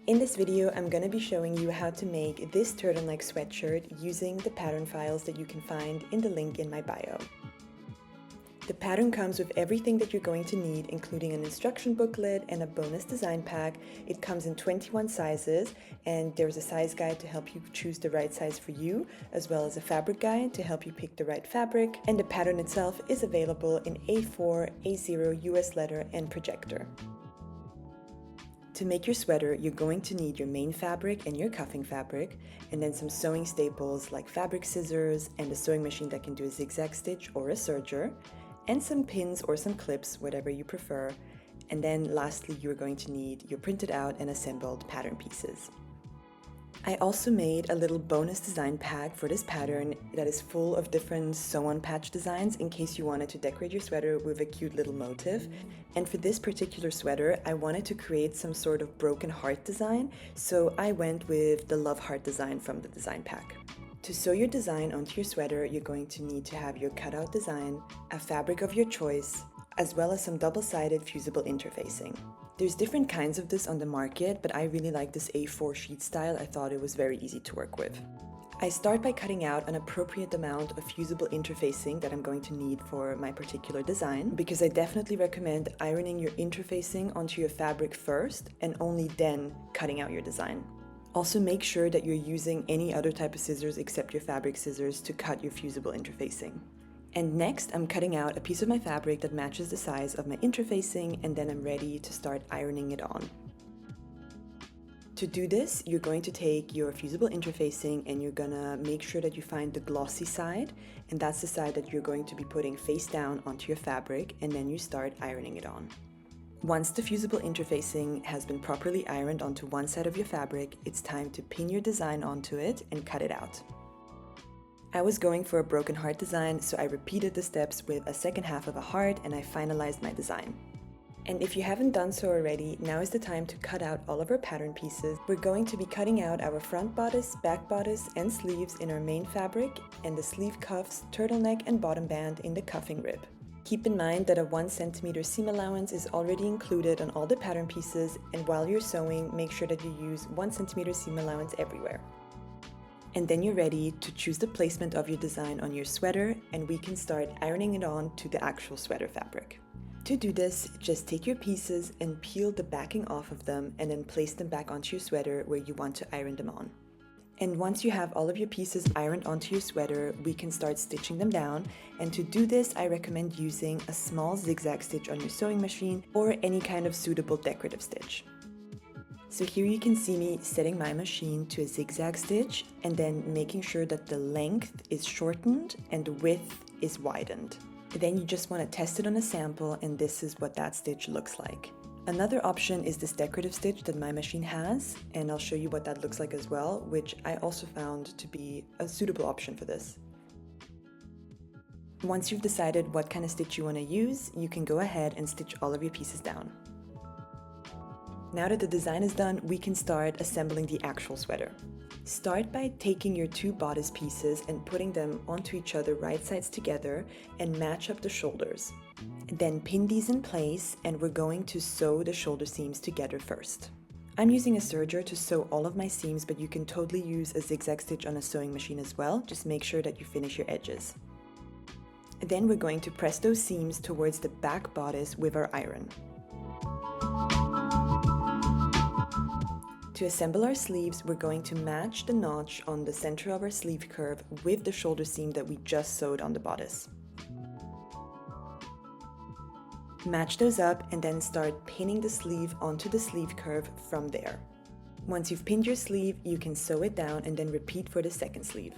In this video, I'm going to be showing you how to make this turtleneck sweatshirt using the pattern files that you can find in the link in my bio. The pattern comes with everything that you're going to need, including an instruction booklet and a bonus design pack. It comes in 21 sizes, and there's a size guide to help you choose the right size for you, as well as a fabric guide to help you pick the right fabric. And the pattern itself is available in A4, A0, US letter, and Projector. To make your sweater, you're going to need your main fabric and your cuffing fabric, and then some sewing staples like fabric scissors and a sewing machine that can do a zigzag stitch or a serger, and some pins or some clips, whatever you prefer. And then lastly, you're going to need your printed out and assembled pattern pieces. I also made a little bonus design pack for this pattern that is full of different sew-on patch designs in case you wanted to decorate your sweater with a cute little motif. And for this particular sweater, I wanted to create some sort of broken heart design, so I went with the love heart design from the design pack. To sew your design onto your sweater, you're going to need to have your cutout design, a fabric of your choice, as well as some double-sided fusible interfacing. There's different kinds of this on the market, but I really like this A4 sheet style. I thought it was very easy to work with. I start by cutting out an appropriate amount of fusible interfacing that I'm going to need for my particular design, because I definitely recommend ironing your interfacing onto your fabric first and only then cutting out your design. Also make sure that you're using any other type of scissors except your fabric scissors to cut your fusible interfacing. And next, I'm cutting out a piece of my fabric that matches the size of my interfacing, and then I'm ready to start ironing it on. To do this, you're going to take your fusible interfacing and you're gonna make sure that you find the glossy side, and that's the side that you're going to be putting face down onto your fabric, and then you start ironing it on. Once the fusible interfacing has been properly ironed onto one side of your fabric, it's time to pin your design onto it and cut it out. I was going for a broken heart design, so I repeated the steps with a second half of a heart, and I finalized my design. And if you haven't done so already, now is the time to cut out all of our pattern pieces. We're going to be cutting out our front bodice, back bodice, and sleeves in our main fabric, and the sleeve cuffs, turtleneck, and bottom band in the cuffing rib. Keep in mind that a 1 cm seam allowance is already included on all the pattern pieces, and while you're sewing, make sure that you use 1 cm seam allowance everywhere. And then you're ready to choose the placement of your design on your sweater, and we can start ironing it on to the actual sweater fabric. To do this, just take your pieces and peel the backing off of them, and then place them back onto your sweater where you want to iron them on. And once you have all of your pieces ironed onto your sweater, we can start stitching them down. And to do this, I recommend using a small zigzag stitch on your sewing machine or any kind of suitable decorative stitch. So here you can see me setting my machine to a zigzag stitch and then making sure that the length is shortened and the width is widened. Then you just want to test it on a sample, and this is what that stitch looks like. Another option is this decorative stitch that my machine has, and I'll show you what that looks like as well, which I also found to be a suitable option for this. Once you've decided what kind of stitch you want to use, you can go ahead and stitch all of your pieces down. Now that the design is done, we can start assembling the actual sweater. Start by taking your two bodice pieces and putting them onto each other right sides together and match up the shoulders. Then pin these in place, and we're going to sew the shoulder seams together first. I'm using a serger to sew all of my seams, but you can totally use a zigzag stitch on a sewing machine as well. Just make sure that you finish your edges. Then we're going to press those seams towards the back bodice with our iron. To assemble our sleeves, we're going to match the notch on the center of our sleeve curve with the shoulder seam that we just sewed on the bodice. Match those up and then start pinning the sleeve onto the sleeve curve from there. Once you've pinned your sleeve, you can sew it down and then repeat for the second sleeve.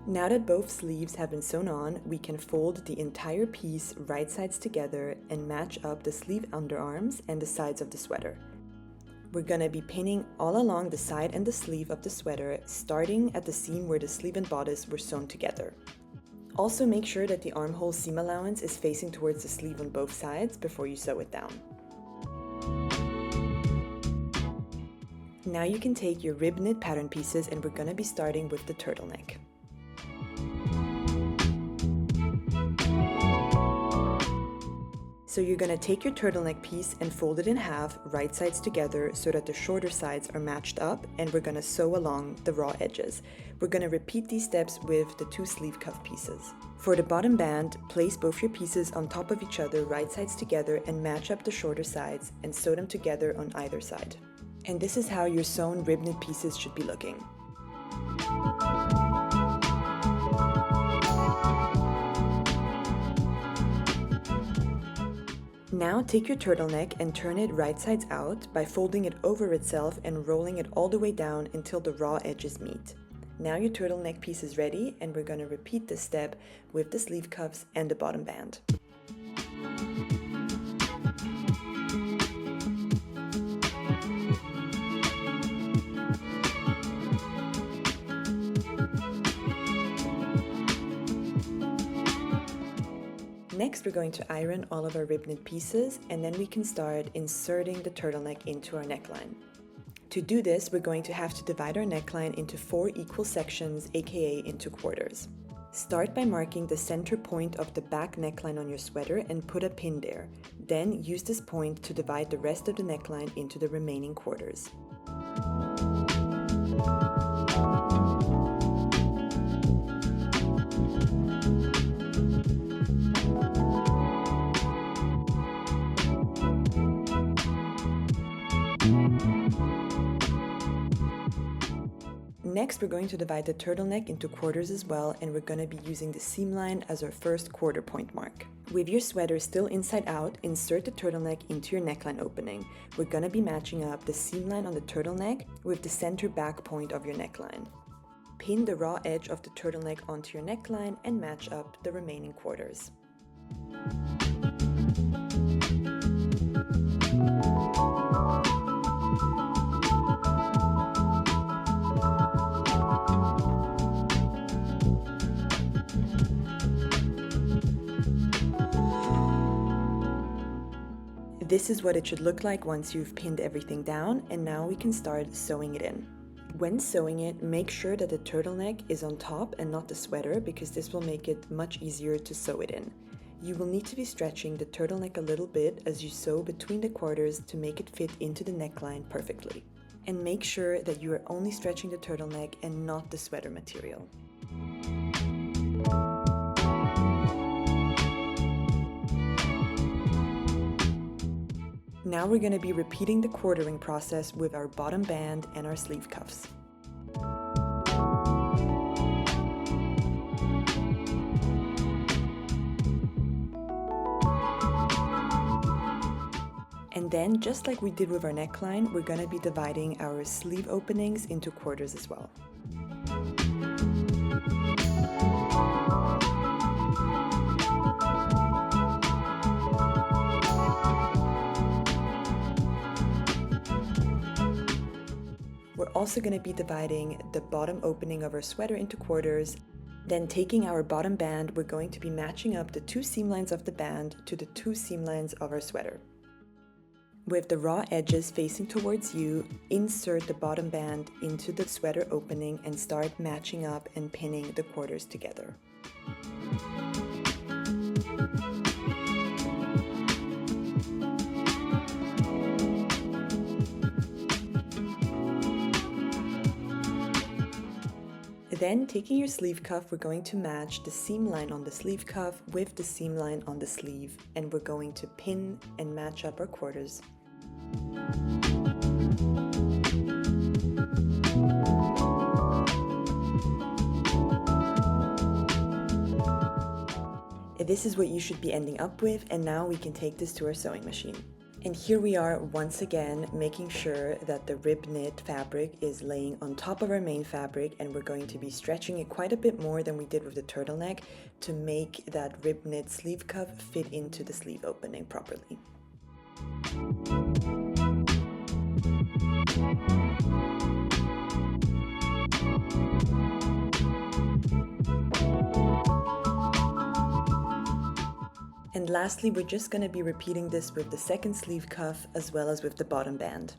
Now that both sleeves have been sewn on, we can fold the entire piece right sides together and match up the sleeve underarms and the sides of the sweater. We're gonna be pinning all along the side and the sleeve of the sweater, starting at the seam where the sleeve and bodice were sewn together. Also make sure that the armhole seam allowance is facing towards the sleeve on both sides before you sew it down. Now you can take your rib knit pattern pieces, and we're gonna be starting with the turtleneck. So you're going to take your turtleneck piece and fold it in half, right sides together, so that the shorter sides are matched up, and we're going to sew along the raw edges. We're going to repeat these steps with the 2 sleeve cuff pieces. For the bottom band, place both your pieces on top of each other, right sides together, and match up the shorter sides and sew them together on either side. And this is how your sewn rib knit pieces should be looking. Now take your turtleneck and turn it right sides out by folding it over itself and rolling it all the way down until the raw edges meet. Now your turtleneck piece is ready, and we're going to repeat this step with the sleeve cuffs and the bottom band. Next, we're going to iron all of our rib knit pieces, and then we can start inserting the turtleneck into our neckline. To do this, we're going to have to divide our neckline into 4 equal sections, aka into quarters. Start by marking the center point of the back neckline on your sweater and put a pin there. Then use this point to divide the rest of the neckline into the remaining quarters. Next, we're going to divide the turtleneck into quarters as well, and we're going to be using the seam line as our first quarter point mark. With your sweater still inside out, insert the turtleneck into your neckline opening. We're going to be matching up the seam line on the turtleneck with the center back point of your neckline. Pin the raw edge of the turtleneck onto your neckline and match up the remaining quarters. This is what it should look like once you've pinned everything down, and now we can start sewing it in. When sewing it, make sure that the turtleneck is on top and not the sweater, because this will make it much easier to sew it in. You will need to be stretching the turtleneck a little bit as you sew between the quarters to make it fit into the neckline perfectly. And make sure that you are only stretching the turtleneck and not the sweater material. Now we're going to be repeating the quartering process with our bottom band and our sleeve cuffs. And then, just like we did with our neckline, we're going to be dividing our sleeve openings into quarters as well. We're also going to be dividing the bottom opening of our sweater into quarters. Then taking our bottom band, we're going to be matching up the 2 seam lines of the band to the 2 seam lines of our sweater. With the raw edges facing towards you, insert the bottom band into the sweater opening and start matching up and pinning the quarters together. Then, taking your sleeve cuff, we're going to match the seam line on the sleeve cuff with the seam line on the sleeve, and we're going to pin and match up our quarters. This is what you should be ending up with, and now we can take this to our sewing machine. And here we are once again making sure that the rib knit fabric is laying on top of our main fabric, and we're going to be stretching it quite a bit more than we did with the turtleneck to make that rib knit sleeve cuff fit into the sleeve opening properly. And lastly, we're just going to be repeating this with the second sleeve cuff as well as with the bottom band.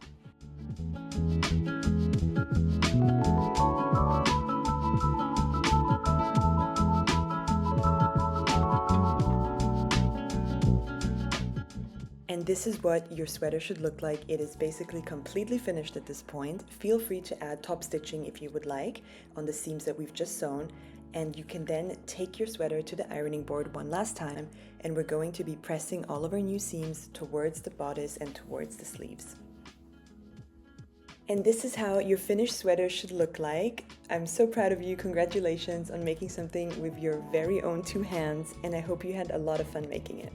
this is what your sweater should look like. It is basically completely finished at this point. Feel free to add top stitching if you would like on the seams that we've just sewn. And you can then take your sweater to the ironing board one last time, and we're going to be pressing all of our new seams towards the bodice and towards the sleeves. And this is how your finished sweater should look like. I'm so proud of you. Congratulations on making something with your very own two hands, and I hope you had a lot of fun making it.